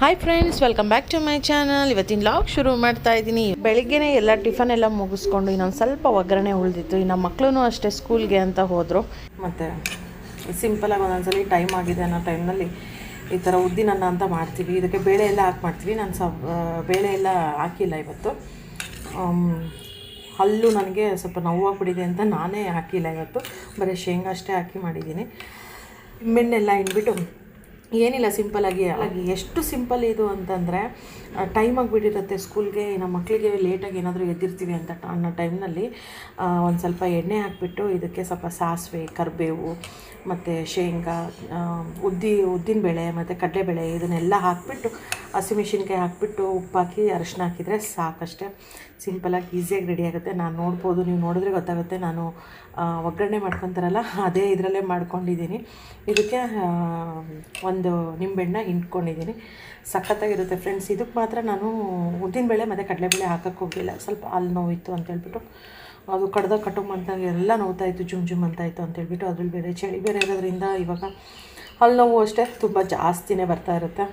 Hi friends, welcome back to my channel. ಇವತ್ತಿನ log ಶುರು ಮಾಡ್ತಾ ಇದ್ದೀನಿ. ಬೆಳಗ್ಗೆನೇ ಎಲ್ಲ ಟಿಫನ್ ಎಲ್ಲ ಮುಗಿಸ್ಕೊಂಡು ಇನ್ನೊಂದು ಸ್ವಲ್ಪ ಒಗ್ಗರಣೆ ಉಳಿದಿತ್ತು. ಇನ್ನು ಮಕ್ಕಳು ಅಷ್ಟೇ ಸ್ಕೂಲ್ಗೆ ಅಂತ ಹೋದರು. ಮತ್ತು ಸಿಂಪಲಾಗಿ ಒಂದೊಂದ್ಸಲಿ ಟೈಮ್ ಆಗಿದೆ ಅನ್ನೋ ಟೈಮ್ನಲ್ಲಿ ಈ ಥರ ಉದ್ದಿನನ್ನ ಅಂತ ಮಾಡ್ತೀವಿ. ಇದಕ್ಕೆ ಬೇಳೆ ಎಲ್ಲ ಹಾಕಿ ಮಾಡ್ತೀವಿ. ನಾನು ಬೇಳೆ ಎಲ್ಲ ಹಾಕಿಲ್ಲ ಇವತ್ತು. ಹಲ್ಲು ನನಗೆ ಸ್ವಲ್ಪ ನೋವಾಗ್ಬಿಟ್ಟಿದೆ ಅಂತ ನಾನೇ ಹಾಕಿಲ್ಲ ಇವತ್ತು. ಬರೀ ಶೇಂಗಾ ಅಷ್ಟೇ ಹಾಕಿ ಮಾಡಿದ್ದೀನಿ. ಮೆಣ್ಣೆಲ್ಲ ಹಿಂಡ್ಬಿಟ್ಟು ಏನಿಲ್ಲ, ಸಿಂಪಲಾಗಿ ಎಷ್ಟು ಸಿಂಪಲ್ ಇದು ಅಂತಂದರೆ ಟೈಮ್ ಆಗಿಬಿಟ್ಟಿರುತ್ತೆ ಸ್ಕೂಲ್ಗೆ. ನಮ್ಮ ಮಕ್ಕಳಿಗೆ ಲೇಟಾಗಿ ಏನಾದರೂ ಎದ್ದಿರ್ತೀವಿ ಅಂತ ಅನ್ನೋ ಟೈಮ್ನಲ್ಲಿ ಒಂದು ಸ್ವಲ್ಪ ಎಣ್ಣೆ ಹಾಕಿಬಿಟ್ಟು ಇದಕ್ಕೆ ಸ್ವಲ್ಪ ಸಾಸಿವೆ, ಕರಿಬೇವು ಮತ್ತು ಶೇಂಗಾ, ಉದ್ದಿನಬೇಳೆ ಮತ್ತು ಕಡಲೆಬೇಳೆ ಇದನ್ನೆಲ್ಲ ಹಾಕಿಬಿಟ್ಟು ಹಸಿಮೆಣ್ಸಿನ್ಕಾಯಿ ಹಾಕಿಬಿಟ್ಟು ಉಪ್ಪು ಹಾಕಿ ಅರಿಶಿನ ಹಾಕಿದರೆ ಸಾಕಷ್ಟೇ. ಸಿಂಪಲಾಗಿ ಈಸಿಯಾಗಿ ರೆಡಿ ಆಗುತ್ತೆ. ನಾನು ನೋಡ್ಬೋದು, ನೀವು ನೋಡಿದ್ರೆ ಗೊತ್ತಾಗುತ್ತೆ. ನಾನು ಒಗ್ಗರಣೆ ಮಾಡ್ಕೊತಾರಲ್ಲ ಅದೇ ಇದರಲ್ಲೇ ಮಾಡ್ಕೊಂಡಿದ್ದೀನಿ. ಇದಕ್ಕೆ ಒಂದು ನಿಂಬೆಹಣ್ಣ ಹಿಂಡ್ಕೊಂಡಿದ್ದೀನಿ. ಸಖತ್ತಾಗಿರುತ್ತೆ ಫ್ರೆಂಡ್ಸ್. ಇದಕ್ಕೆ ಮಾತ್ರ ನಾನು ಉದ್ದಿನಬೇಳೆ ಮತ್ತು ಕಡಲೆಬೇಳೆ ಹಾಕೋಕ್ಕೆ ಹೋಗಲಿಲ್ಲ. ಸ್ವಲ್ಪ ಅಲ್ಲಿ ನೋವಿತ್ತು ಅಂತೇಳ್ಬಿಟ್ಟು, ಅದು ಕಟ್ಟುವಂತಾಗ ಎಲ್ಲ ನೋವ್ತಾಯಿತ್ತು, ಜುಮ್ ಅಂತಾಯಿತ್ತು ಅಂತೇಳ್ಬಿಟ್ಟು. ಅದ್ರಲ್ಲಿ ಬೇರೆ ಚಳಿ ಬೇರೆ ಇರೋದ್ರಿಂದ ಇವಾಗ ಹಲ್ಲು ನೋವು ಅಷ್ಟೇ ತುಂಬ ಜಾಸ್ತಿನೇ ಬರ್ತಾ ಇರುತ್ತೆ.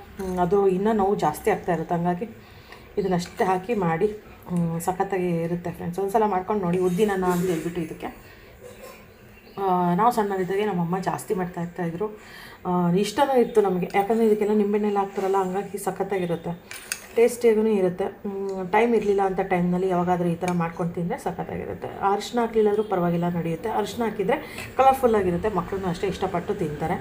ಅದು ಇನ್ನೂ ನೋವು ಜಾಸ್ತಿ ಆಗ್ತಾ ಇರುತ್ತೆ. ಹಂಗಾಗಿ ಇದನ್ನಷ್ಟೇ ಹಾಕಿ ಮಾಡಿ ಸಖತ್ತಾಗಿ ಇರುತ್ತೆ ಫ್ರೆಂಡ್ಸ್. ಒಂದು ಸಲ ಮಾಡ್ಕೊಂಡು ನೋಡಿ. ಉದ್ದಿನನ್ನ ಅಂತ ಹೇಳ್ಬಿಟ್ಟು ಇದಕ್ಕೆ ನಾವು ಸಣ್ಣದಿದ್ದಾಗೆ ನಮ್ಮಮ್ಮ ಜಾಸ್ತಿ ಮಾಡ್ತಾಯಿದ್ರು. ಇಷ್ಟನೂ ಇತ್ತು ನಮಗೆ, ಯಾಕಂದರೆ ಇದಕ್ಕೆಲ್ಲ ನಿಂಬೆಹಣ್ಣೆಲ್ಲ ಹಾಕ್ತಾರಲ್ಲ, ಹಂಗಾಗಿ ಸಖತ್ತಾಗಿರುತ್ತೆ, ಟೇಸ್ಟಿಯಾಗೂ ಇರುತ್ತೆ. ಟೈಮ್ ಇರಲಿಲ್ಲ ಅಂತ ಟೈಮ್ನಲ್ಲಿ ಯಾವಾಗಾದರೂ ಈ ಥರ ಮಾಡ್ಕೊಂಡು ತಿಂದರೆ ಸಖತ್ತಾಗಿರುತ್ತೆ. ಅರಿಶಿನ ಹಾಕಲಿಲ್ಲಾದರೂ ಪರವಾಗಿಲ್ಲ, ನಡೆಯುತ್ತೆ. ಅರಿಶಿನ ಹಾಕಿದರೆ ಕಲರ್ಫುಲ್ಲಾಗಿರುತ್ತೆ, ಮಕ್ಕಳನ್ನೂ ಅಷ್ಟೇ ಇಷ್ಟಪಟ್ಟು ತಿಂತಾರೆ.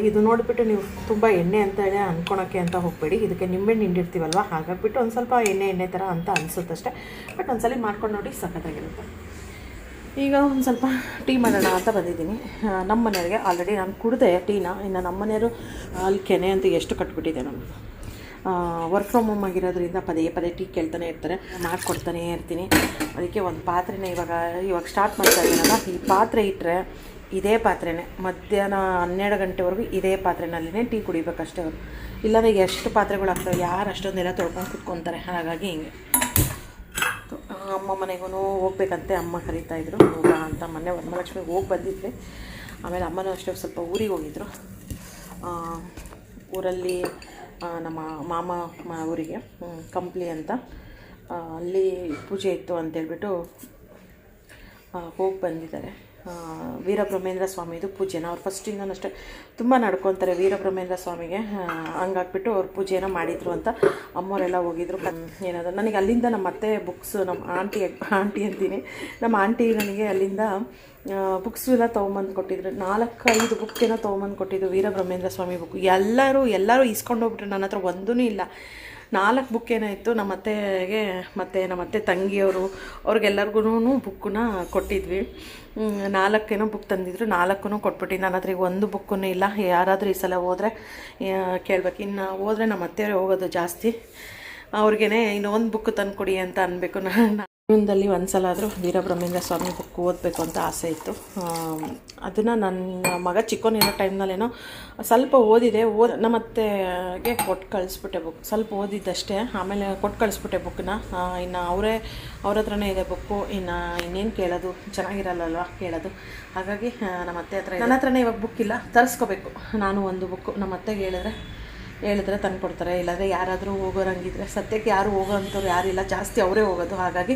ಇದು ನೋಡಿಬಿಟ್ಟು ನೀವು ತುಂಬ ಎಣ್ಣೆ ಅಂತ ಹೇಳಿ ಅಂದ್ಕೊಳಕ್ಕೆ ಅಂತ ಹೋಗಬೇಡಿ. ಇದಕ್ಕೆ ನಿಂಬೆಹಣ್ಣು ಹಿಂಡಿರ್ತೀವಲ್ವ, ಹಾಗಾಗಿಬಿಟ್ಟು ಒಂದು ಸ್ವಲ್ಪ ಎಣ್ಣೆ ಥರ ಅಂತ ಅನಿಸುತ್ತಷ್ಟೇ. ಬಟ್ ಒಂದ್ಸಲ ಮಾಡ್ಕೊಂಡು ನೋಡಿ, ಸಖತ್ತಾಗಿರುತ್ತೆ. ಈಗ ಒಂದು ಸ್ವಲ್ಪ ಟೀ ಮಾಡೋಣ ಅಂತ ಬಂದಿದ್ದೀನಿ. ನಮ್ಮ ಮನೆಯವರಿಗೆ ಆಲ್ರೆಡಿ ನಾನು ಕುಡಿದೆ ಟೀನ. ಇನ್ನು ನಮ್ಮ ಮನೆಯವರು ಅಲ್ಲಿ ಕೆನೆ ಅಂತ ಎಷ್ಟು ಕಟ್ಬಿಟ್ಟಿದೆ ನಮ್ಮದು. ವರ್ಕ್ ಫ್ರಮ್ ಹೋಮ್ ಆಗಿರೋದ್ರಿಂದ ಪದೇ ಟೀ ಕೇಳ್ತಾನೆ ಇರ್ತಾರೆ, ಮಾಡಿಕೊಡ್ತಾನೇ ಇರ್ತೀನಿ. ಅದಕ್ಕೆ ಒಂದು ಪಾತ್ರೆನೇ ಇವಾಗ ಸ್ಟಾರ್ಟ್ ಮಾಡ್ತಾ ಇದ್ದೀನಲ್ಲ, ಈ ಪಾತ್ರೆ ಇಟ್ಟರೆ ಇದೇ ಪಾತ್ರೆನೇ ಮಧ್ಯಾಹ್ನ 12 ಗಂಟೆವರೆಗೂ ಇದೇ ಪಾತ್ರೆನಲ್ಲಿನೇ ಟೀ ಕುಡಿಬೇಕಷ್ಟೇ ಅವರು. ಇಲ್ಲಾಂದರೆ ಎಷ್ಟು ಪಾತ್ರೆಗಳಾಗ್ತವೆ, ಯಾರು ಅಷ್ಟೊಂದೆಲ್ಲ ತೊಳ್ಕೊಂಡು ಕುತ್ಕೊತಾರೆ. ಹಾಗಾಗಿ ಹಿಂಗೆ ಅಮ್ಮ ಮನೆಗೂ ಹೋಗ್ಬೇಕಂತೆ ಅಮ್ಮ ಕರೀತಾಯಿದ್ರು ಹೋಗ ಅಂತ. ಮೊನ್ನೆ ವರಮಹಾಲಕ್ಷ್ಮಿಗೆ ಹೋಗಿ ಬಂದಿದ್ವಿ. ಆಮೇಲೆ ಅಮ್ಮನೂ ಅಷ್ಟೇ ಸ್ವಲ್ಪ ಊರಿಗೆ ಹೋಗಿದ್ರು. ಊರಲ್ಲಿ ನಮ್ಮ ಮಾಮ ಊರಿಗೆ ಕಂಪ್ಲಿ ಅಂತ, ಅಲ್ಲಿ ಪೂಜೆ ಇತ್ತು ಅಂತೇಳ್ಬಿಟ್ಟು ಹೋಗಿ ಬಂದಿದ್ದಾರೆ. ವೀರಬ್ರಹ್ಮೇಂದ್ರ ಸ್ವಾಮಿದು ಪೂಜೆನ ಅವ್ರು ಫಸ್ಟಿಂದ ಅಷ್ಟೇ ತುಂಬ ನಡ್ಕೊತಾರೆ ವೀರಬ್ರಹ್ಮೇಂದ್ರ ಸ್ವಾಮಿಗೆ. ಹಂಗಾಗ್ಬಿಟ್ಟು ಅವ್ರು ಪೂಜೆನ ಮಾಡಿದರು ಅಂತ ಅಮ್ಮವರೆಲ್ಲ ಹೋಗಿದ್ರು. ಏನಾದ್ರು ನನಗೆ ಅಲ್ಲಿಂದ ನಮ್ಮ ಅತ್ತೆ ಬುಕ್ಸು, ನಮ್ಮ ಆಂಟಿ ಅಂತೀನಿ, ನಮ್ಮ ಆಂಟಿ ನನಗೆ ಅಲ್ಲಿಂದ ಬುಕ್ಸು ಎಲ್ಲ ತೊಗೊಂಬಂದು ಕೊಟ್ಟಿದ್ರು. 4-5 ಬುಕ್ ಏನೋ ತೊಗೊಂಬಂದು ಕೊಟ್ಟಿದ್ದು, ವೀರಬ್ರಹ್ಮೇಂದ್ರ ಸ್ವಾಮಿ ಬುಕ್. ಎಲ್ಲರೂ ಇಸ್ಕೊಂಡು ಹೋಗ್ಬಿಟ್ರು, ನನ್ನ ಹತ್ರ ಒಂದೂ ಇಲ್ಲ. 4 ಬುಕ್ ಏನಾಯಿತು ನಮ್ಮ ಅತ್ತೆಗೆ ಮತ್ತು ನಮ್ಮ ಅತ್ತೆ ತಂಗಿಯವರು ಅವ್ರಿಗೆಲ್ಲರಿಗೂ ಬುಕ್ಕನ್ನ ಕೊಟ್ಟಿದ್ವಿ. 4 ಏನೋ ಬುಕ್ ತಂದಿದ್ರು, 4 ಕೊಟ್ಬಿಟ್ಟು ನನ್ನ ಹತ್ರ ಈಗ ಒಂದು ಬುಕ್ಕೂ ಇಲ್ಲ. ಯಾರಾದರೂ ಈ ಸಲ ಹೋದರೆ ಕೇಳ್ಬೇಕು. ಇನ್ನು ಹೋದರೆ ನಮ್ಮ ಅತ್ತೆಯವರೇ ಹೋಗೋದು ಜಾಸ್ತಿ. ಅವ್ರಿಗೇ ಇನ್ನೊಂದು ಬುಕ್ ತಂದು ಕೊಡಿ ಅಂತ ಅನ್ಬೇಕು. ಜೀವನದಲ್ಲಿ ಒಂದು ಸಲ ಆದರೂ ವೀರಬ್ರಹ್ಮೇಂದ್ರ ಸ್ವಾಮಿ ಬುಕ್ ಓದಬೇಕು ಅಂತ ಆಸೆ ಇತ್ತು. ಅದನ್ನು ನನ್ನ ಮಗ ಚಿಕ್ಕವನಿರೋ ಟೈಮ್ನಲ್ಲೇನೋ ಸ್ವಲ್ಪ ಓದಿದೆ. ನಮ್ಮ ಅತ್ತೆಗೆ ಕೊಟ್ಟು ಕಳಿಸ್ಬಿಟ್ಟೆ ಬುಕ್, ಸ್ವಲ್ಪ ಓದಿದ್ದಷ್ಟೇ. ಆಮೇಲೆ ಕೊಟ್ಟು ಕಳಿಸ್ಬಿಟ್ಟೆ ಬುಕ್ಕನ್ನ. ಇನ್ನು ಅವ್ರ ಹತ್ರನೇ ಇದೆ ಬುಕ್ಕು. ಇನ್ನೇನು ಕೇಳೋದು, ಚೆನ್ನಾಗಿರಲ್ಲಲ್ವ ಕೇಳೋದು. ಹಾಗಾಗಿ ನಮ್ಮ ಅತ್ತೆ ನನ್ನ ಹತ್ರನೇ ಇವಾಗ ಬುಕ್ ಇಲ್ಲ, ತರಿಸ್ಕೋಬೇಕು ನಾನು ಒಂದು ಬುಕ್ಕು. ನಮ್ಮ ಅತ್ತೆಗೆ ಹೇಳಿದ್ರೆ ತಂದು ಕೊಡ್ತಾರೆ. ಇಲ್ಲಾಂದರೆ ಯಾರಾದರೂ ಹೋಗೋರಂಗಿದ್ರೆ, ಸದ್ಯಕ್ಕೆ ಯಾರು ಹೋಗೋವಂಥವ್ರು ಯಾರಿಲ್ಲ, ಜಾಸ್ತಿ ಅವರೇ ಹೋಗೋದು. ಹಾಗಾಗಿ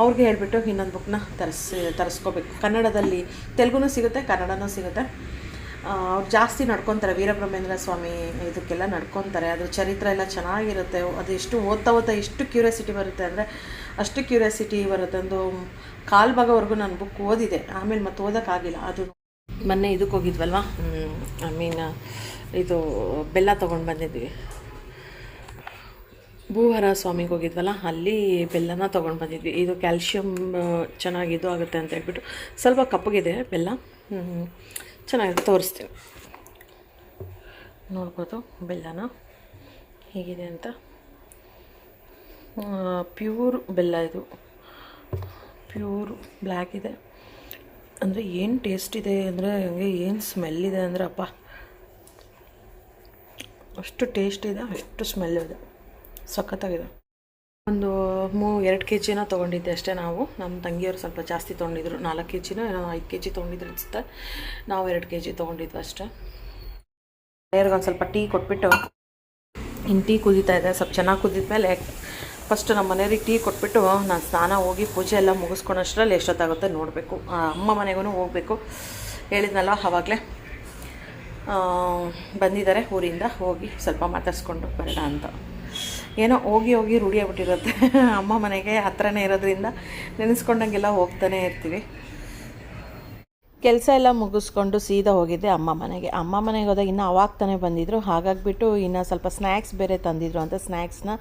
ಅವ್ರಿಗೆ ಹೇಳ್ಬಿಟ್ಟು ಇನ್ನೊಂದು ಬುಕ್ನ ತರಿಸ್ಕೋಬೇಕು. ಕನ್ನಡದಲ್ಲಿ, ತೆಲುಗುನೂ ಸಿಗುತ್ತೆ, ಕನ್ನಡನೂ ಸಿಗುತ್ತೆ. ಅವ್ರು ಜಾಸ್ತಿ ನಡ್ಕೊತಾರೆ ವೀರಬ್ರಹ್ಮೇಂದ್ರ ಸ್ವಾಮಿ ಇದಕ್ಕೆಲ್ಲ ನಡ್ಕೊತಾರೆ. ಅದು ಚರಿತ್ರೆ ಎಲ್ಲ ಚೆನ್ನಾಗಿರುತ್ತೆ. ಅದು ಎಷ್ಟು ಓದ್ತಾ ಎಷ್ಟು ಕ್ಯೂರಿಯಾಸಿಟಿ ಬರುತ್ತೆ ಅಂದರೆ ಅಷ್ಟು ಕ್ಯೂರಿಯಾಸಿಟಿ ಬರುತ್ತೆ. ಒಂದು 1/4 ಭಾಗವರೆಗೂ ನಾನು ಬುಕ್ ಓದಿದೆ, ಆಮೇಲೆ ಮತ್ತೆ ಓದೋಕ್ಕಾಗಿಲ್ಲ. ಅದು ಮೊನ್ನೆ ಇದಕ್ಕೆ ಹೋಗಿದ್ವಲ್ವ, ಇದು ಬೆಲ್ಲ ತೊಗೊಂಡು ಬಂದಿದ್ವಿ. ಭೂವರ ಸ್ವಾಮಿಗೆ ಹೋಗಿದ್ವಲ್ಲ, ಅಲ್ಲಿ ಬೆಲ್ಲನ ತೊಗೊಂಡು ಬಂದಿದ್ವಿ. ಇದು ಕ್ಯಾಲ್ಶಿಯಮ್ ಚೆನ್ನಾಗಿದು ಆಗುತ್ತೆ ಅಂತ ಹೇಳ್ಬಿಟ್ಟು. ಸ್ವಲ್ಪ ಕಪ್ಪಗಿದೆ ಬೆಲ್ಲ, ಚೆನ್ನಾಗಿದೆ, ತೋರಿಸ್ತೀನಿ ನೋಡ್ಬೋದು ಬೆಲ್ಲನ ಹೇಗಿದೆ ಅಂತ. ಪ್ಯೂರ್ ಬೆಲ್ಲ ಇದು, ಪ್ಯೂರ್ ಬ್ಲ್ಯಾಕ್ ಇದೆ. ಅಂದರೆ ಏನು ಟೇಸ್ಟ್ ಇದೆ ಅಂದರೆ, ಹಂಗೆ ಏನು ಸ್ಮೆಲ್ ಇದೆ ಅಂದರೆ ಅಪ್ಪ, ಅಷ್ಟು ಟೇಸ್ಟ್ ಇದೆ, ಅಷ್ಟು ಸ್ಮೆಲ್ ಇದೆ, ಸಖತ್ತಾಗಿದೆ. ಒಂದು 2 kg ತೊಗೊಂಡಿದ್ದೆ ಅಷ್ಟೇ ನಾವು. ನಮ್ಮ ತಂಗಿಯವರು ಸ್ವಲ್ಪ ಜಾಸ್ತಿ ತೊಗೊಂಡಿದ್ರು, 4 kg ಏನೋ 5 kg ತೊಗೊಂಡಿದ್ರು ಅನಿಸುತ್ತೆ. ನಾವು 2 kg ತೊಗೊಂಡಿದ್ವಿ ಅಷ್ಟೇ. ಒಂದು ಸ್ವಲ್ಪ ಟೀ ಕೊಟ್ಬಿಟ್ಟು ಇನ್ನು ಟೀ ಕುದೀತಾ ಇದೆ. ಸ್ವಲ್ಪ ಚೆನ್ನಾಗಿ ಕುದಿದ್ಮೇಲೆ ಫಸ್ಟ್ ನಮ್ಮ ಮನೆಯವ್ರಿಗೆ ಟೀ ಕೊಟ್ಬಿಟ್ಟು ನಾನು ಸ್ನಾನ ಹೋಗಿ ಪೂಜೆ ಎಲ್ಲ ಮುಗಿಸ್ಕೊಳೋಷ್ಟರಲ್ಲಿ ಎಷ್ಟೊತ್ತಾಗುತ್ತೆ ನೋಡಬೇಕು. ಅಮ್ಮ ಮನೆಗೂ ಹೋಗಬೇಕು. ಹೇಳಿದ್ನಲ್ಲ ಆವಾಗಲೇ ಬಂದಿದ್ದಾರೆ ಊರಿಂದ, ಹೋಗಿ ಸ್ವಲ್ಪ ಮಾತಾಡ್ಸ್ಕೊಂಡು ಬರೋಣ ಅಂತ. ಏನೋ ಹೋಗಿ ರೂಢಿಯಾಗ್ಬಿಟ್ಟಿರುತ್ತೆ. ಅಮ್ಮ ಮನೆಗೆ ಹತ್ರನೇ ಇರೋದ್ರಿಂದ ನೆನೆಸ್ಕೊಂಡಂಗೆಲ್ಲ ಹೋಗ್ತಾನೆ ಇರ್ತೀವಿ. ಕೆಲಸ ಎಲ್ಲ ಮುಗಿಸ್ಕೊಂಡು ಸೀದಾ ಹೋಗಿದ್ದೆ ಅಮ್ಮ ಮನೆಗೆ ಹೋದಾಗ ಇನ್ನೂ ಅವಾಗ ತಾನೇ ಬಂದಿದ್ದರು. ಹಾಗಾಗಿಬಿಟ್ಟು ಇನ್ನು ಸ್ವಲ್ಪ ಸ್ನ್ಯಾಕ್ಸ್ ಬೇರೆ ತಂದಿದ್ರು ಅಂತ ಸ್ನ್ಯಾಕ್ಸ್ನ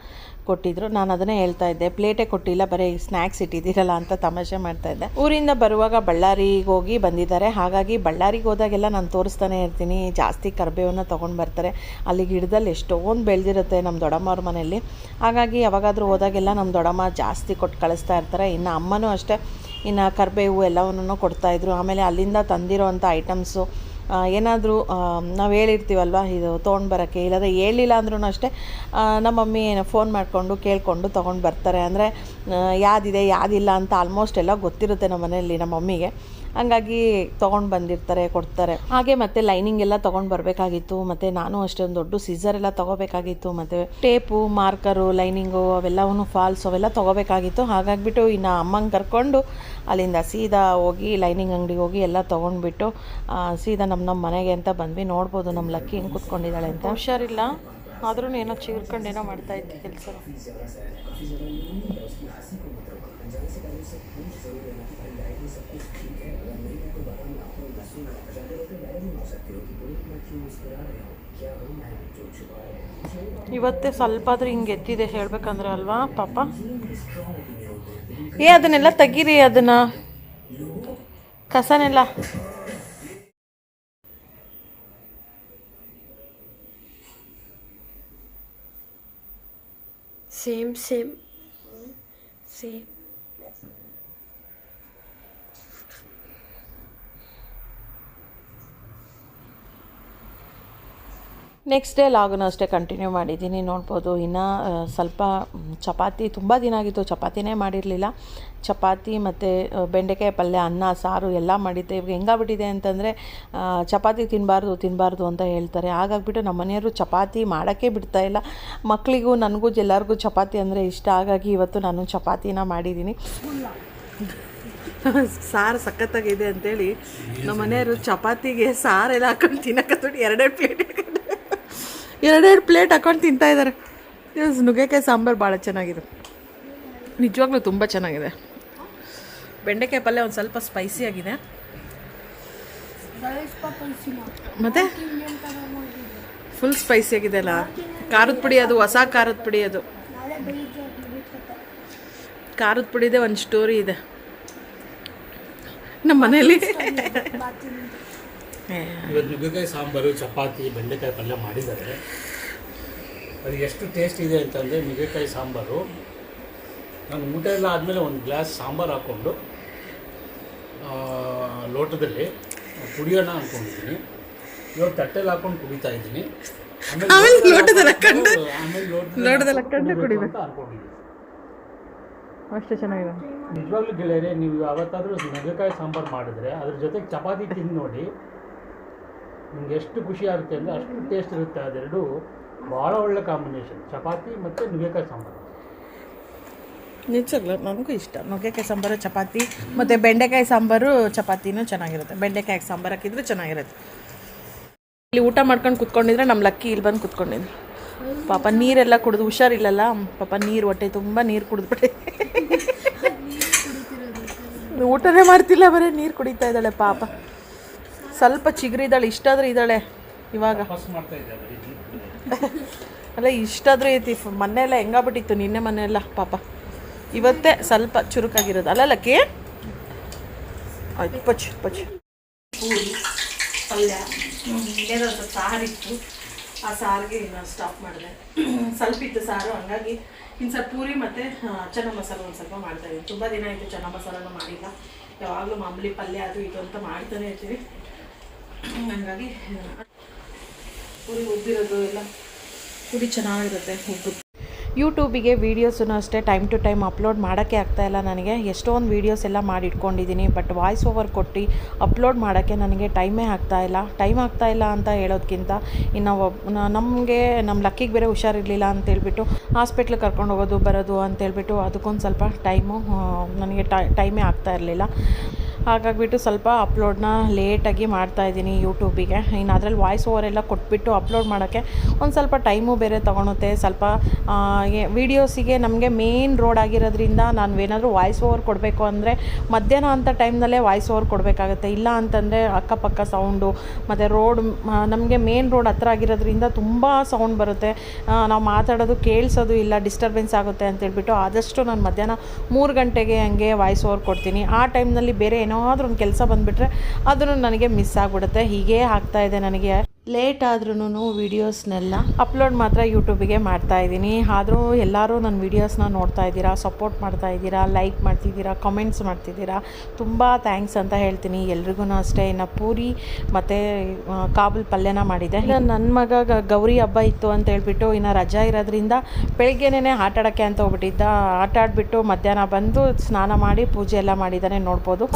ಕೊಟ್ಟಿದ್ರು. ನಾನು ಅದನ್ನೇ ಹೇಳ್ತಾ ಇದ್ದೆ, ಪ್ಲೇಟೇ ಕೊಟ್ಟಿಲ್ಲ, ಬರೀ ಸ್ನ್ಯಾಕ್ಸ್ ಇಟ್ಟಿದ್ದೀರಲ್ಲ ಅಂತ ತಮಾಷೆ ಮಾಡ್ತಾಯಿದ್ದೆ. ಊರಿಂದ ಬರುವಾಗ ಬಳ್ಳಾರಿಗೆ ಹೋಗಿ ಬಂದಿದ್ದಾರೆ. ಹಾಗಾಗಿ ಬಳ್ಳಾರಿಗೆ ಹೋದಾಗೆಲ್ಲ ನಾನು ತೋರಿಸ್ತಾನೆ ಇರ್ತೀನಿ. ಜಾಸ್ತಿ ಕರಿಬೇವನ್ನ ತೊಗೊಂಡು ಬರ್ತಾರೆ. ಅಲ್ಲಿ ಗಿಡದಲ್ಲಿ ಎಷ್ಟೊಂದು ಬೆಳೆದಿರುತ್ತೆ ನಮ್ಮ ದೊಡ್ಡಮ್ಮವ್ರ ಮನೆಯಲ್ಲಿ. ಹಾಗಾಗಿ ಯಾವಾಗಾದರೂ ಹೋದಾಗೆಲ್ಲ ನಮ್ಮ ದೊಡ್ಡಮ್ಮ ಜಾಸ್ತಿ ಕೊಟ್ಟು ಕಳಿಸ್ತಾ ಇರ್ತಾರೆ. ಇನ್ನು ಅಮ್ಮನೂ ಅಷ್ಟೇ, ಇನ್ನು ಕರಿಬೇವು ಎಲ್ಲವನ್ನೂ ಕೊಡ್ತಾಯಿದ್ರು. ಆಮೇಲೆ ಅಲ್ಲಿಂದ ತಂದಿರೋ ಅಂಥ ಐಟಮ್ಸು ಏನಾದರೂ ನಾವು ಹೇಳಿರ್ತೀವಲ್ವ ಇದು ತೊಗೊಂಡು ಬರೋಕ್ಕೆ, ಇಲ್ಲಾಂದರೆ ಹೇಳಿಲ್ಲ ಅಂದ್ರೂ ಅಷ್ಟೇ ನಮ್ಮ ಮಮ್ಮಿ ಫೋನ್ ಮಾಡಿಕೊಂಡು ಕೇಳಿಕೊಂಡು ತೊಗೊಂಡು ಬರ್ತಾರೆ. ಅಂದರೆ ಯಾವುದಿದೆ ಯಾವುದಿಲ್ಲ ಅಂತ ಆಲ್ಮೋಸ್ಟ್ ಎಲ್ಲ ಗೊತ್ತಿರುತ್ತೆ ನಮ್ಮ ಮನೆಯಲ್ಲಿ ನಮ್ಮ ಮಮ್ಮಿಗೆ. ಹಂಗಾಗಿ ತೊಗೊಂಡು ಬಂದಿರ್ತಾರೆ, ಕೊಡ್ತಾರೆ. ಹಾಗೆ ಮತ್ತು ಲೈನಿಂಗ್ ಎಲ್ಲ ತೊಗೊಂಡು ಬರಬೇಕಾಗಿತ್ತು. ಮತ್ತು ನಾನು ಅಷ್ಟೇ ಒಂದು ದೊಡ್ಡ ಸೀಸರ್ ಎಲ್ಲ ತೊಗೋಬೇಕಾಗಿತ್ತು. ಮತ್ತು ಟೇಪು, ಮಾರ್ಕರು, ಲೈನಿಂಗು ಅವೆಲ್ಲವೂ ಫಾಲ್ಸ್ ಅವೆಲ್ಲ ತೊಗೋಬೇಕಾಗಿತ್ತು. ಹಾಗಾಗಿಬಿಟ್ಟು ಇನ್ನು ಅಮ್ಮಂಗೆ ಕರ್ಕೊಂಡು ಅಲ್ಲಿಂದ ಸೀದಾ ಹೋಗಿ ಲೈನಿಂಗ್ ಅಂಗಡಿಗೆ ಹೋಗಿ ಎಲ್ಲ ತೊಗೊಂಡ್ಬಿಟ್ಟು ಸೀದಾ ನಮ್ಮ ಮನೆಗೆ ಅಂತ ಬಂದ್ವಿ. ನೋಡ್ಬೋದು ನಮ್ಮ ಲಕ್ಕಿ ಹೆಂಗೆ ಕೂತ್ಕೊಂಡಿದ್ದಾಳೆ ಅಂತ. ಹುಷಾರಿಲ್ಲ ಆದ್ರೂ ಏನೋ ಚಿಗುರ್ಕೊಂಡು ಏನೋ ಮಾಡ್ತಾಯಿದ್ದೆ ಕೆಲಸ. ಇವತ್ತೇ ಸ್ವಲ್ಪ ಆದ್ರೂ ಹಿಂಗೆ ಎತ್ತಿದೆ ಹೇಳ್ಬೇಕಂದ್ರೆ ಅಲ್ವಾ ಪಾಪ. ಅದನ್ನೆಲ್ಲ ತೆಗೀರಿ, ಅದನ್ನ ಕಸನೆಲ್ಲ. ಸೇಮ್ ನೆಕ್ಸ್ಟ್ ಡೇ ಲಾಗನ್ನು ಅಷ್ಟೇ ಕಂಟಿನ್ಯೂ ಮಾಡಿದ್ದೀನಿ. ನೋಡ್ಬೋದು ಇನ್ನು ಸ್ವಲ್ಪ ಚಪಾತಿ, ತುಂಬ ದಿನ ಆಗಿತ್ತು ಚಪಾತಿನೇ ಮಾಡಿರಲಿಲ್ಲ. ಚಪಾತಿ ಮತ್ತು ಬೆಂಡೆಕಾಯಿ ಪಲ್ಯ, ಅನ್ನ, ಸಾರು ಎಲ್ಲ ಮಾಡಿದ್ದೆ. ಇವಾಗ ಹೆಂಗಾಗ್ಬಿಟ್ಟಿದೆ ಅಂತಂದರೆ ಚಪಾತಿ ತಿನ್ನಬಾರ್ದು ಅಂತ ಹೇಳ್ತಾರೆ. ಹಾಗಾಗಿಬಿಟ್ಟು ನಮ್ಮ ಮನೆಯವರು ಚಪಾತಿ ಮಾಡೋಕ್ಕೆ ಬಿಡ್ತಾಯಿಲ್ಲ. ಮಕ್ಕಳಿಗೂ ನನಗೂ ಎಲ್ಲರಿಗೂ ಚಪಾತಿ ಅಂದರೆ ಇಷ್ಟ. ಹಾಗಾಗಿ ಇವತ್ತು ನಾನು ಚಪಾತಿನ ಮಾಡಿದ್ದೀನಿ. ಸಾರು ಸಖತ್ತಾಗಿದೆ ಅಂತೇಳಿ ನಮ್ಮ ಮನೆಯವರು ಚಪಾತಿಗೆ ಸಾರೆಲ್ಲ ಹಾಕೊಂಡು ತಿನ್ನಕತ್ತೋಡಿ ಎರಡೆರಡು ಪ್ಲೇಟ್ ಹಾಕೊಂಡು ತಿಂತಾಯಿದ್ದಾರೆ. ನುಗ್ಗೆಕಾಯಿ ಸಾಂಬಾರು ಭಾಳ ಚೆನ್ನಾಗಿದೆ, ನಿಜವಾಗ್ಲೂ ತುಂಬ ಚೆನ್ನಾಗಿದೆ. ಬೆಂಡೆಕಾಯಿ ಪಲ್ಯ ಒಂದು ಸ್ವಲ್ಪ ಸ್ಪೈಸಿ ಆಗಿದೆ. ಮತ್ತು ಫುಲ್ ಸ್ಪೈಸಿ ಆಗಿದೆ ಅಲ್ಲ. ಖಾರದ ಪುಡಿ, ಅದು ಹೊಸ ಖಾರದ ಪುಡಿ, ಅದು ಖಾರದ ಪುಡಿದೆ ಒಂದು ಸ್ಟೋರಿ ಇದೆ ನಮ್ಮ ಮನೇಲಿ. ಇವತ್ತು ನುಗ್ಗೆಕಾಯಿ ಸಾಂಬಾರು, ಚಪಾತಿ, ಬೆಂಡೆಕಾಯಿ ಪಲ್ಯ ಮಾಡಿದ್ದಾರೆ. ಅದು ಎಷ್ಟು ಟೇಸ್ಟ್ ಇದೆ ಅಂತಂದರೆ ನುಗ್ಗೆಕಾಯಿ ಸಾಂಬಾರು, ನಾನು ಊಟ ಎಲ್ಲ ಆದಮೇಲೆ ಒಂದು ಗ್ಲಾಸ್ ಸಾಂಬಾರು ಹಾಕ್ಕೊಂಡು ಲೋಟದಲ್ಲಿ ಕುಡಿಯೋಣ ಅಂದ್ಕೊಂಡಿದ್ದೀನಿ. ಇವಾಗ ತಟ್ಟೆಲ್ಲಿ ಹಾಕ್ಕೊಂಡು ಕುಡಿತಾ ಇದ್ದೀನಿ. ಆಮೇಲೆ ಲೋಟದಲ್ಲಿ ಅನ್ಕೊಂಡಿದ್ದೀನಿ. ಅಷ್ಟೇ ಚೆನ್ನಾಗಿದೆ. ನಿಜವಾಗ್ಲೂ ಗೆಳೆಯರೆ, ನೀವು ಯಾವತ್ತಾದರೂ ನುಗ್ಗೆಕಾಯಿ ಸಾಂಬಾರು ಮಾಡಿದ್ರೆ ಅದ್ರ ಜೊತೆಗೆ ಚಪಾತಿ ತಿಂದು ನೋಡಿ, ನಿಮ್ಗೆ ಎಷ್ಟು ಖುಷಿ ಆಗುತ್ತೆ ಅಂದರೆ ಅಷ್ಟು ಟೇಸ್ಟ್ ಇರುತ್ತೆ. ಅದೆರಡು ಭಾಳ ಒಳ್ಳೆ ಕಾಂಬಿನೇಷನ್, ಚಪಾತಿ ಮತ್ತು ನುಗ್ಗೆಕಾಯಿ ಸಾಂಬಾರು. ನಿಜವಾಗ್ಲೂ ನನಗೂ ಇಷ್ಟ ನುಗ್ಗೆಕಾಯಿ ಸಾಂಬಾರು, ಚಪಾತಿ ಮತ್ತು ಬೆಂಡೆಕಾಯಿ ಸಾಂಬಾರು. ಚಪಾತಿನೂ ಚೆನ್ನಾಗಿರುತ್ತೆ, ಬೆಂಡೆಕಾಯಿ ಸಾಂಬಾರು ಹಾಕಿದ್ರೆ ಚೆನ್ನಾಗಿರುತ್ತೆ. ಇಲ್ಲಿ ಊಟ ಮಾಡ್ಕೊಂಡು ಕುತ್ಕೊಂಡಿದ್ರೆ ನಮ್ಮ ಲಕ್ಕಿ ಇಲ್ಲಿ ಬಂದು ಕುತ್ಕೊಂಡಿದ್ದೆ. ಪಾಪ ನೀರೆಲ್ಲ ಕುಡಿದು, ಹುಷಾರಿಲ್ಲಲ್ಲ ಪಾಪ, ನೀರು ಹೊಟ್ಟೆ ತುಂಬ ನೀರು ಕುಡಿದ್ಬಿಟ್ಟೆ. ಊಟನೇ ಮಾಡ್ತಿಲ್ಲ, ಬರೀ ನೀರು ಕುಡಿತಾ ಇದ್ದಾಳೆ ಪಾಪ. ಸ್ವಲ್ಪ ಚಿಗುರಿದ್ದಾಳೆ, ಇಷ್ಟಾದರೂ ಇದ್ದಾಳೆ ಇವಾಗ. ಅಲ್ಲ ಇಷ್ಟಾದರೂ ಐತಿ. ಮೊನ್ನೆಲ್ಲ ಹೆಂಗಾಗ್ಬಿಟ್ಟಿತ್ತು, ನಿನ್ನೆ ಮನೆಯೆಲ್ಲ ಪಾಪ. ಇವತ್ತೇ ಸ್ವಲ್ಪ ಚುರುಕಾಗಿರೋದು ಅಲ್ಲ ಲಕ್ಕಿ. ಆಯ್ತು, ಪಚ್ಚು ಪೂರಿ ಪಲ್ಯ, ಇನ್ನೇನೊಂದು ಸಾರಿತ್ತು. ಆ ಸಾರಿಗೆ ಇನ್ನು ಸ್ಟಾಪ್ ಮಾಡಿದೆ. ಸ್ವಲ್ಪ ಇತ್ತು ಸಾರು, ಹಂಗಾಗಿ ಇನ್ನು ಸ್ವಲ್ಪ ಪೂರಿ ಮತ್ತು ಚೆನ್ನ ಮಸಾಲ ಒಂದು ಸ್ವಲ್ಪ ಮಾಡ್ತಾಯಿದ್ದೀನಿ. ತುಂಬ ದಿನ ಆಯಿತು ಚೆನ್ನ ಮಸಾಲನೂ ಮಾಡಿಲ್ಲ. ಯಾವಾಗಲೂ ಮಾಮೂಲಿ ಪಲ್ಯ ಅದು ಇದು ಅಂತ ಮಾಡ್ತಾನೆ ಇರ್ತೀವಿ. ಹಂಗಾಗಿ ಪೂರಿ ಉಬ್ಬಿರೋದು ಎಲ್ಲ ಪುಡಿ ಚೆನ್ನಾಗಿರುತ್ತೆ. ಉಬ್ಬು ಯೂಟ್ಯೂಬಿಗೆ ವೀಡಿಯೋಸನ್ನು ಅಷ್ಟೇ ಟೈಮ್ ಟು ಟೈಮ್ ಅಪ್ಲೋಡ್ ಮಾಡೋಕ್ಕೆ ಆಗ್ತಾಯಿಲ್ಲ ನನಗೆ. ಎಷ್ಟೊಂದು ವೀಡಿಯೋಸ್ ಎಲ್ಲ ಮಾಡಿ ಇಟ್ಕೊಂಡಿದ್ದೀನಿ, ಬಟ್ ವಾಯ್ಸ್ ಓವರ್ ಕೊಟ್ಟು ಅಪ್ಲೋಡ್ ಮಾಡೋಕ್ಕೆ ನನಗೆ ಟೈಮ್ ಆಗ್ತಾಯಿಲ್ಲ ಅಂತ ಹೇಳೋದಕ್ಕಿಂತ ಇನ್ನು ನಮಗೆ ನಮ್ಮ ಲಕ್ಕಿಗೆ ಬೇರೆ ಹುಷಾರಿರಲಿಲ್ಲ ಅಂತೇಳ್ಬಿಟ್ಟು ಹಾಸ್ಪಿಟ್ಲಿಗೆ ಕರ್ಕೊಂಡು ಹೋಗೋದು ಬರೋದು ಅಂತೇಳ್ಬಿಟ್ಟು ಅದಕ್ಕೊಂದು ಸ್ವಲ್ಪ ಟೈಮು ನನಗೆ ಟೈಮೇ ಆಗ್ತಾ ಇರಲಿಲ್ಲ. ಹಾಗಾಗಿಬಿಟ್ಟು ಸ್ವಲ್ಪ ಅಪ್ಲೋಡ್ನ ಲೇಟಾಗಿ ಮಾಡ್ತಾಯಿದ್ದೀನಿ ಯೂಟ್ಯೂಬಿಗೆ. ಇನ್ನು ಅದರಲ್ಲಿ ವಾಯ್ಸ್ ಓವರ್ ಎಲ್ಲ ಕೊಟ್ಬಿಟ್ಟು ಅಪ್ಲೋಡ್ ಮಾಡೋಕ್ಕೆ ಒಂದು ಸ್ವಲ್ಪ ಟೈಮು ಬೇರೆ ತೊಗೊಳುತ್ತೆ. ಸ್ವಲ್ಪ ವೀಡಿಯೋಸಿಗೆ ನಮಗೆ ಮೇನ್ ರೋಡ್ ಆಗಿರೋದ್ರಿಂದ ನಾನು ಏನಾದರೂ ವಾಯ್ಸ್ ಓವರ್ ಕೊಡಬೇಕು ಅಂದರೆ ಮಧ್ಯಾಹ್ನ ಅಂಥ ಟೈಮ್ನಲ್ಲೇ ವಾಯ್ಸ್ ಓವರ್ ಕೊಡಬೇಕಾಗುತ್ತೆ. ಇಲ್ಲ ಅಂತಂದರೆ ಅಕ್ಕಪಕ್ಕ ಸೌಂಡು ಮತ್ತು ರೋಡ್ ನಮಗೆ ಮೇನ್ ರೋಡ್ ಹತ್ರ ಆಗಿರೋದ್ರಿಂದ ತುಂಬ ಸೌಂಡ್ ಬರುತ್ತೆ, ನಾವು ಮಾತಾಡೋದು ಕೇಳಿಸೋದು ಇಲ್ಲ, ಡಿಸ್ಟರ್ಬೆನ್ಸ್ ಆಗುತ್ತೆ ಅಂತೇಳ್ಬಿಟ್ಟು ಆದಷ್ಟು ನಾನು ಮಧ್ಯಾಹ್ನ 3 ಗಂಟೆಗೆ ಹಂಗೆ ವಾಯ್ಸ್ ಓವರ್ ಕೊಡ್ತೀನಿ. ಆ ಟೈಮ್ನಲ್ಲಿ ಬೇರೆ ಏನಾದರೂ ಒಂದು ಕೆಲಸ ಬಂದುಬಿಟ್ರೆ ಅದನ್ನು ನನಗೆ ಮಿಸ್ ಆಗಿಬಿಡುತ್ತೆ. ಹೀಗೇ ಆಗ್ತಾಯಿದೆ ನನಗೆ. ಲೇಟ್ ಆದ್ರೂ ವೀಡಿಯೋಸ್ನೆಲ್ಲ ಅಪ್ಲೋಡ್ ಮಾತ್ರ ಯೂಟ್ಯೂಬಿಗೆ ಮಾಡ್ತಾಯಿದ್ದೀನಿ. ಆದರೂ ಎಲ್ಲರೂ ನನ್ನ ವೀಡಿಯೋಸ್ನ ನೋಡ್ತಾ ಇದ್ದೀರಾ, ಸಪೋರ್ಟ್ ಮಾಡ್ತಾ ಇದ್ದೀರಾ, ಲೈಕ್ ಮಾಡ್ತಿದ್ದೀರಾ, ಕಮೆಂಟ್ಸ್ ಮಾಡ್ತಿದ್ದೀರಾ, ತುಂಬ ಥ್ಯಾಂಕ್ಸ್ ಅಂತ ಹೇಳ್ತೀನಿ ಎಲ್ರಿಗೂ ಅಷ್ಟೇ. ಇನ್ನು ಪೂರಿ ಮತ್ತು ಕಾಬೂಲ್ ಪಲ್ಯನ ಮಾಡಿದೆ. ಇನ್ನು ನನ್ನ ಮಗ ಗೌರಿ ಹಬ್ಬ ಇತ್ತು ಅಂತ ಹೇಳ್ಬಿಟ್ಟು ಇನ್ನು ರಜಾ ಇರೋದ್ರಿಂದ ಬೆಳಗ್ಗೆನೇ ಆಟ ಆಡೋಕ್ಕೆ ಅಂತ ಹೋಗ್ಬಿಟ್ಟಿದ್ದ. ಆಟ ಆಡಿಬಿಟ್ಟು ಮಧ್ಯಾಹ್ನ ಬಂದು ಸ್ನಾನ ಮಾಡಿ ಪೂಜೆ ಎಲ್ಲ ಮಾಡಿದ್ದಾನೆ ನೋಡ್ಬೋದು.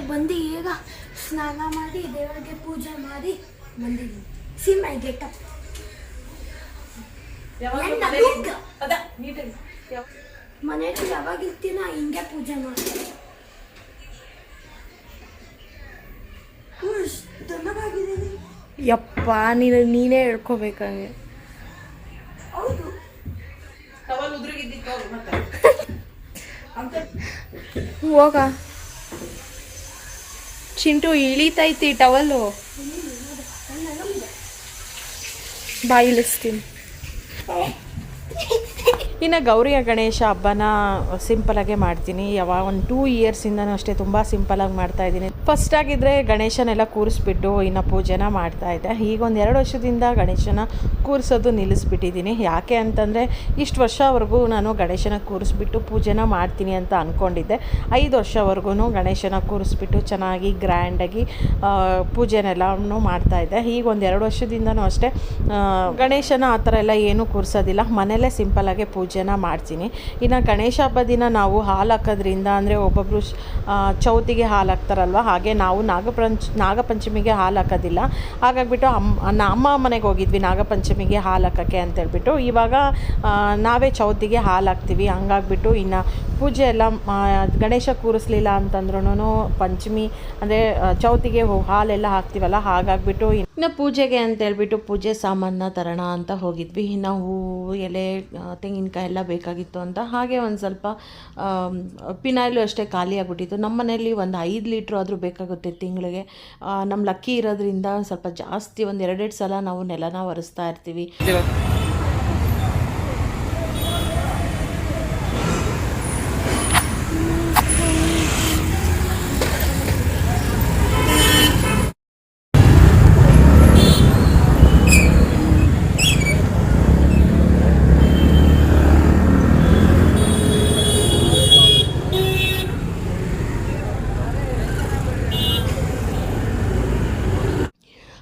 ಬಂದು ಈಗ ಸ್ನಾನ ಮಾಡಿ ದೇವರಿಗೆ ಪೂಜೆ ಮಾಡಿ ಬಂದಿದ್ದೀನಿ. See my getup. ಮನೆಯಲ್ಲಿ ಯಾವಾಗ ಇರ್ತೀನ ಹಿಂಗೆ ಪೂಜೆ ಮಾಡ್ತೀನಿ. ಚೆನ್ನಾಗಿದ್ದೀನಿ. ಯಪ್ಪ ನೀನೇ ಹೇಳ್ಕೋಬೇಕಾಗೆ. ಹೌದು ಹೋಗ ಚಿಂಟು ಇಳಿತೈತಿ ಟವಲ್ಲು. ಬಾಯಿ ಇಳಿಸ್ತೀನಿ. ಇನ್ನು ಗೌರಿಯ ಗಣೇಶ ಹಬ್ಬನ ಸಿಂಪಲಾಗೆ ಮಾಡ್ತೀನಿ. ಯಾವಾಗ ಒಂದು 2 ಇಯರ್ಸಿಂದನೂ ಅಷ್ಟೇ ತುಂಬ ಸಿಂಪಲಾಗಿ ಮಾಡ್ತಾಯಿದ್ದೀನಿ. ಫಸ್ಟ್ ಆಗಿದ್ದರೆ ಗಣೇಶನೆಲ್ಲ ಕೂರಿಸ್ಬಿಟ್ಟು ಇನ್ನು ಪೂಜೆನ ಮಾಡ್ತಾಯಿದ್ದೆ. ಈಗ ಒಂದು 2 ವರ್ಷದಿಂದ ಗಣೇಶನ ಕೂರಿಸೋದು ನಿಲ್ಲಿಸ್ಬಿಟ್ಟಿದ್ದೀನಿ. ಯಾಕೆ ಅಂತಂದರೆ ಇಷ್ಟು ವರ್ಷವರೆಗೂ ನಾನು ಗಣೇಶನ ಕೂರಿಸ್ಬಿಟ್ಟು ಪೂಜೆನ ಮಾಡ್ತೀನಿ ಅಂತ ಅಂದ್ಕೊಂಡಿದ್ದೆ. 5 ವರ್ಷವರೆಗೂ ಗಣೇಶನ ಕೂರಿಸ್ಬಿಟ್ಟು ಚೆನ್ನಾಗಿ ಗ್ರ್ಯಾಂಡಾಗಿ ಪೂಜೆನೆಲ್ಲನೂ ಮಾಡ್ತಾಯಿದ್ದೆ. ಈಗ ಒಂದು 2 ವರ್ಷದಿಂದನೂ ಅಷ್ಟೇ ಗಣೇಶನ ಆ ಥರ ಎಲ್ಲ ಏನೂ ಕೂರಿಸೋದಿಲ್ಲ, ಮನೆಯಲ್ಲೇ ಸಿಂಪಲಾಗೆ ಪೂಜೆನ ಮಾಡ್ತೀನಿ. ಇನ್ನು ಗಣೇಶ ಹಬ್ಬ ದಿನ ನಾವು ಹಾಲು ಹಾಕೋದ್ರಿಂದ ಅಂದರೆ ಒಬ್ಬೊಬ್ಬರು ಚೌತಿಗೆ ಹಾಲು ಹಾಕ್ತಾರಲ್ವ, ಹಾಗೆ ನಾವು ನಾಗಪಂಚಮಿಗೆ ಹಾಲು ಹಾಕೋದಿಲ್ಲ. ಹಾಗಾಗಿಬಿಟ್ಟು ಅಮ್ಮ ಮನೆಗೆ ಹೋಗಿದ್ವಿ ನಾಗಪಂಚಮಿಗೆ ಹಾಲು ಹಾಕೋಕ್ಕೆ ಅಂತೇಳ್ಬಿಟ್ಟು. ಇವಾಗ ನಾವೇ ಚೌತಿಗೆ ಹಾಲು ಹಾಕ್ತೀವಿ. ಹಂಗಾಗ್ಬಿಟ್ಟು ಇನ್ನು ಪೂಜೆ ಎಲ್ಲ ಗಣೇಶ ಕೂರಿಸ್ಲಿಲ್ಲ ಅಂತಂದ್ರೂ ಪಂಚಮಿ ಅಂದರೆ ಚೌತಿಗೆ ಹಾಲೆಲ್ಲ ಹಾಕ್ತೀವಲ್ಲ, ಹಾಗಾಗ್ಬಿಟ್ಟು ಇನ್ನು ಪೂಜೆಗೆ ಅಂತೇಳ್ಬಿಟ್ಟು ಪೂಜೆ ಸಾಮಾನ ತರೋಣ ಅಂತ ಹೋಗಿದ್ವಿ. ಇನ್ನು ಹೂವು ಎಲೆ ತೆಂಗಿನಕಾಯಿ ಎಲ್ಲ ಬೇಕಾಗಿತ್ತು ಅಂತ. ಹಾಗೆ ಒಂದು ಸ್ವಲ್ಪ ಪಿನಾಯ್ಲು ಅಷ್ಟೇ ಖಾಲಿ ಆಗಿಬಿಟ್ಟಿತ್ತು. ನಮ್ಮ ಮನೆಯಲ್ಲಿ ಒಂದು 5 ಲೀಟ್ರ್ ಆದರೂ ಬೇಕಾಗುತ್ತೆ ತಿಂಗಳಿಗೆ. ನಮ್ಮ ಲಕ್ಕಿ ಇರೋದ್ರಿಂದ ಸ್ವಲ್ಪ ಜಾಸ್ತಿ ಒಂದು 2 ಸಲ ನಾವು ನೆಲನ ಒರೆಸ್ತಾ ಇರ್ತೀವಿ.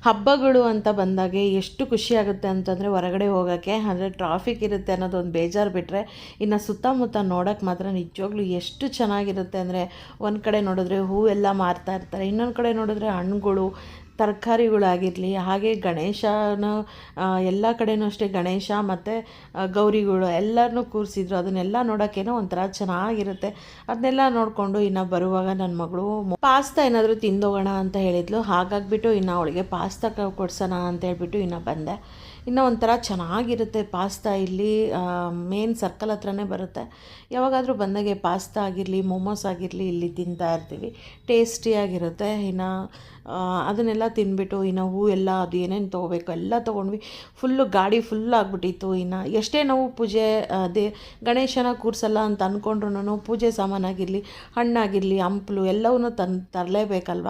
ಹಬ್ಬಗಳು ಅಂತ ಬಂದಾಗೆ ಎಷ್ಟು ಖುಷಿಯಾಗುತ್ತೆ ಅಂತಂದರೆ ಹೊರಗಡೆ ಹೋಗೋಕ್ಕೆ, ಅಂದರೆ ಟ್ರಾಫಿಕ್ ಇರುತ್ತೆ ಅನ್ನೋದೊಂದು ಬೇಜಾರು ಬಿಟ್ಟರೆ ಇನ್ನು ಸುತ್ತಮುತ್ತ ನೋಡೋಕ್ಕೆ ಮಾತ್ರ ನಿಜವಾಗ್ಲೂ ಎಷ್ಟು ಚೆನ್ನಾಗಿರುತ್ತೆ. ಅಂದರೆ ಒಂದು ಕಡೆ ನೋಡಿದ್ರೆ ಹೂವೆಲ್ಲ ಮಾರ್ತಾ ಇರ್ತಾರೆ, ಇನ್ನೊಂದು ಕಡೆ ನೋಡಿದ್ರೆ ಹಣ್ಣುಗಳು ತರಕಾರಿಗಳಾಗಿರಲಿ, ಹಾಗೆ ಗಣೇಶನ ಎಲ್ಲ ಕಡೆಯೂ ಅಷ್ಟೇ ಗಣೇಶ ಮತ್ತು ಗೌರಿಗಳು ಎಲ್ಲರನ್ನೂ ಕೂರಿಸಿದ್ರು. ಅದನ್ನೆಲ್ಲ ನೋಡೋಕ್ಕೇನೋ ಒಂಥರ ಚೆನ್ನಾಗಿರುತ್ತೆ. ಅದನ್ನೆಲ್ಲ ನೋಡಿಕೊಂಡು ಇನ್ನು ಬರುವಾಗ ನನ್ನ ಮಗಳು ಪಾಸ್ತಾ ಏನಾದರೂ ತಿಂದೋಗೋಣ ಅಂತ ಹೇಳಿದ್ಲು. ಹಾಗಾಗಿಬಿಟ್ಟು ಇನ್ನು ಅವಳಿಗೆ ಪಾಸ್ತಾ ಕೊಡ್ಸೋಣ ಅಂತ ಹೇಳ್ಬಿಟ್ಟು ಇನ್ನು ಬಂದೆ. ಇನ್ನೂ ಒಂಥರ ಚೆನ್ನಾಗಿರುತ್ತೆ ಪಾಸ್ತಾ ಇಲ್ಲಿ ಮೇನ್ ಸರ್ಕಲ್ ಹತ್ರನೇ ಬರುತ್ತೆ. ಯಾವಾಗಾದರೂ ಬಂದಾಗೆ ಪಾಸ್ತಾ ಆಗಿರಲಿ ಮೋಮೋಸ್ ಆಗಿರಲಿ ಇಲ್ಲಿ ತಿಂತಾ ಇರ್ತೀವಿ. ಟೇಸ್ಟಿಯಾಗಿರುತ್ತೆ. ಇನ್ನು ಅದನ್ನೆಲ್ಲ ತಿಂದ್ಬಿಟ್ಟು ಇನ್ನು ಹೂ ಎಲ್ಲ ಅದು ಏನೇನು ತೊಗೋಬೇಕು ಎಲ್ಲ ತೊಗೊಂಡ್ವಿ. ಫುಲ್ಲು ಗಾಡಿ ಫುಲ್ ಆಗಿಬಿಟ್ಟಿತ್ತು. ಇನ್ನು ಎಷ್ಟೇ ನಾವು ಪೂಜೆ ಗಣೇಶನ ಕೂರಿಸಲ್ಲ ಅಂತ ಅಂದ್ಕೊಂಡ್ರು ಪೂಜೆ ಸಾಮಾನಾಗಿರಲಿ ಹಣ್ಣಾಗಿರಲಿ ಹಂಪ್ಲು ಎಲ್ಲವನ್ನೂ ತರಲೇಬೇಕಲ್ವ.